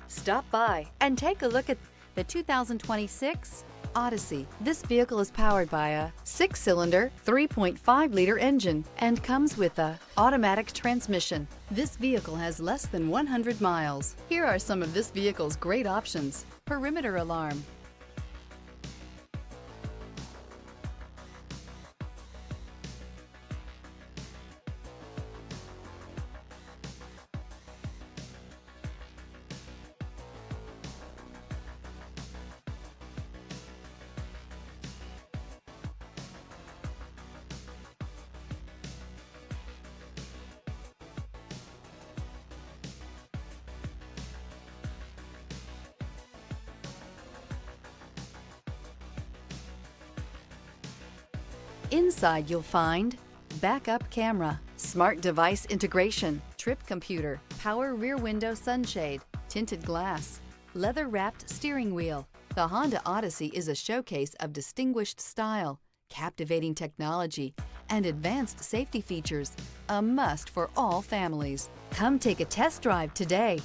Stop by and take a look at the 2026 Odyssey. This vehicle is powered by a 6-cylinder, 3.5-liter engine and comes with a automatic transmission. This vehicle has less than 100 miles. Here are some of this vehicle's great options: perimeter alarm, Inside you'll find backup camera, smart device integration, trip computer, power rear window sunshade, tinted glass, leather-wrapped steering wheel. The Honda Odyssey is a showcase of distinguished style, captivating technology, and advanced safety features, a must for all families. Come take a test drive today.